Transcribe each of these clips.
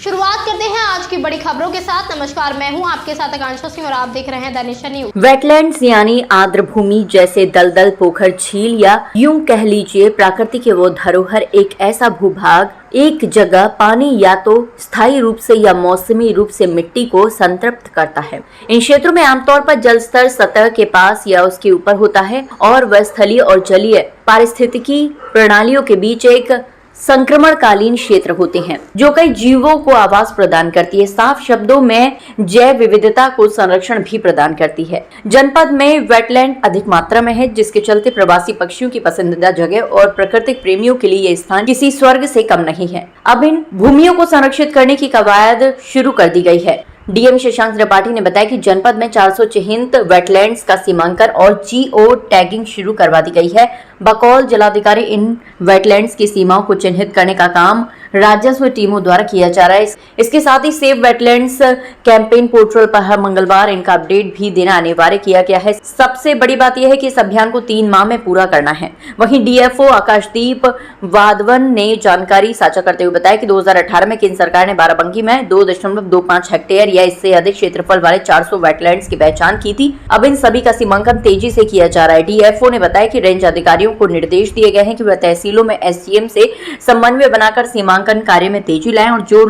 शुरुआत करते हैं आज की बड़ी खबरों के साथ। नमस्कार, मैं हूं आपके साथ आकांक्षा सिंह और आप देख रहे हैं द नेशन न्यूज। वेटलैंड्स यानी आर्द्र भूमि जैसे दलदल, पोखर, झील या यूं कह लीजिए प्रकृति के वो धरोहर, एक ऐसा भूभाग, एक जगह पानी या तो स्थायी रूप से या मौसमी रूप से मिट्टी को संतृप्त करता है। इन क्षेत्रों में आमतौर पर जल स्तर सतह के पास या उसके ऊपर होता है और वह स्थलीय और जलीय पारिस्थितिकी प्रणालियों के बीच एक संक्रमणकालीन क्षेत्र होते हैं जो कई जीवों को आवास प्रदान करती है। साफ शब्दों में जैव विविधता को संरक्षण भी प्रदान करती है। जनपद में वेटलैंड अधिक मात्रा में है, जिसके चलते प्रवासी पक्षियों की पसंदीदा जगह और प्राकृतिक प्रेमियों के लिए यह स्थान किसी स्वर्ग से कम नहीं है। अब इन भूमियों को संरक्षित करने की कवायद शुरू कर दी गई है। डीएम शशांक त्रिपाठी ने बताया कि जनपद में 400 वेटलैंड्स का सीमांकन और जीओ टैगिंग शुरू करवा दी गई है। बकौल जिलाधिकारी इन वेटलैंड्स की सीमाओं को चिन्हित करने का काम राजस्व टीमों द्वारा किया जा रहा है। इसके साथ ही सेव वेटलैंड्स कैंपेन पोर्टल पर हर मंगलवार इनका अपडेट भी देना अनिवार्य किया गया है। सबसे बड़ी बात यह है कि इस अभियान को 3 माह में पूरा करना है। वहीं डीएफओ आकाशदीप वाधवन ने जानकारी साझा करते हुए बताया कि 2018 में केंद्र सरकार ने बाराबंकी में 2.25 हेक्टेयर या इससे अधिक क्षेत्रफल वाले 400 वेटलैंड्स की पहचान की थी। अब इन सभी का सीमांकन तेजी से किया जा रहा है। डीएफओ ने बताया कि रेंज अधिकारियों को निर्देश दिए गए हैं कि वह तहसीलों में एसडीएम से समन्वय बनाकर सीमांकन कार्य में तेजी लाएं और जो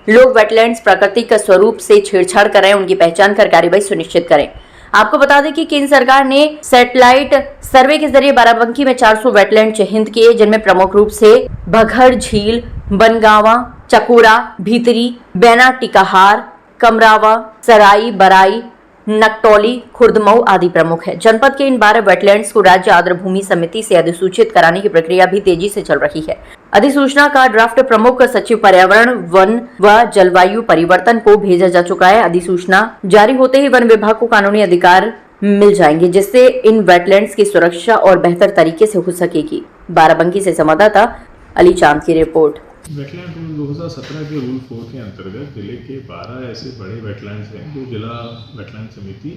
लोग वेटलैंड्स प्राकृतिक स्वरूप से छेड़छाड़ कर रहे हैं उनकी पहचान कर कार्रवाई सुनिश्चित करें। आपको बता दें कि केंद्र सरकार ने सैटेलाइट सर्वे के जरिए बाराबंकी में 400 वेटलैंड चिन्हित किए, जिनमें प्रमुख रूप से बघर झील, बनगावा, चकोरा, भीतरी, बैना टिकाहार, कमरावा, सराई, बराई, नकटौली, खुर्दमऊ आदि प्रमुख है। जनपद के इन 12 वेटलैंड्स को राज्य आर्द्र भूमि समिति से अधिसूचित कराने की प्रक्रिया भी तेजी से चल रही है। अधिसूचना का ड्राफ्ट प्रमुख सचिव पर्यावरण, वन व जलवायु परिवर्तन को भेजा जा चुका है। अधिसूचना जारी होते ही वन विभाग को कानूनी अधिकार मिल जाएंगे, जिससे इन वेटलैंड्स की सुरक्षा और बेहतर तरीके से हो सकेगी। बाराबंकी से संवाददाता अली चांद की रिपोर्ट। वेटलैंड रूल 2017 के रूल 4 के अंतर्गत जिले के 12 ऐसे बड़े वेटलैंड्स हैं जो जिला वेटलैंड समिति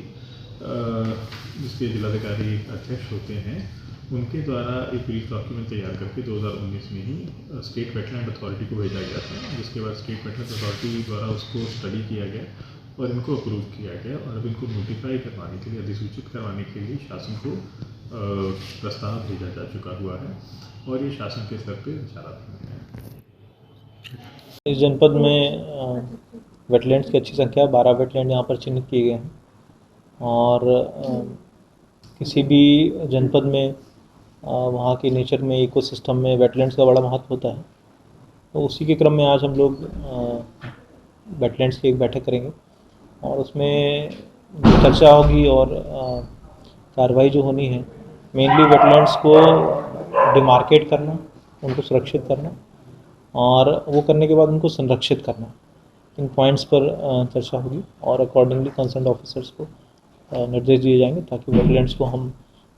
जिसके जिलाधिकारी अध्यक्ष होते हैं उनके द्वारा एक ब्रीफ डॉक्यूमेंट तैयार करके 2019 में ही स्टेट वेटलैंड अथॉरिटी को भेजा गया था, जिसके बाद स्टेट वेटलैंड अथॉरिटी द्वारा उसको स्टडी किया गया और इनको अप्रूव किया गया और अब इनको नोटिफाई करवाने के लिए, अधिसूचित करवाने के लिए शासन को प्रस्ताव भेजा जा चुका हुआ है और ये शासन के स्तर पर विचाराधीन है। इस जनपद में वेटलैंड्स की अच्छी संख्या 12 वेटलैंड यहाँ पर चिन्हित किए गए हैं और किसी भी जनपद में वहाँ के नेचर में, इकोसिस्टम में वेटलैंड्स का बड़ा महत्व होता है। तो उसी के क्रम में आज हम लोग वेटलैंड्स की एक बैठक करेंगे और उसमें जो चर्चा होगी और कार्रवाई जो होनी है, मेनली वेटलैंड्स को डिमार्केट करना, उनको सुरक्षित करना और वो करने के बाद उनको संरक्षित करना, इन पॉइंट्स पर चर्चा होगी और अकॉर्डिंगली कंसर्न ऑफिसर्स को निर्देश दिए जाएंगे ताकि वेटलैंड्स को हम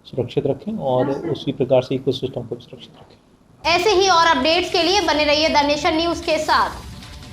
सुरक्षित रखें और उसी प्रकार से इकोसिस्टम को भी सुरक्षित रखें। ऐसे ही और अपडेट्स के लिए बने रहिए द नेशन न्यूज के साथ।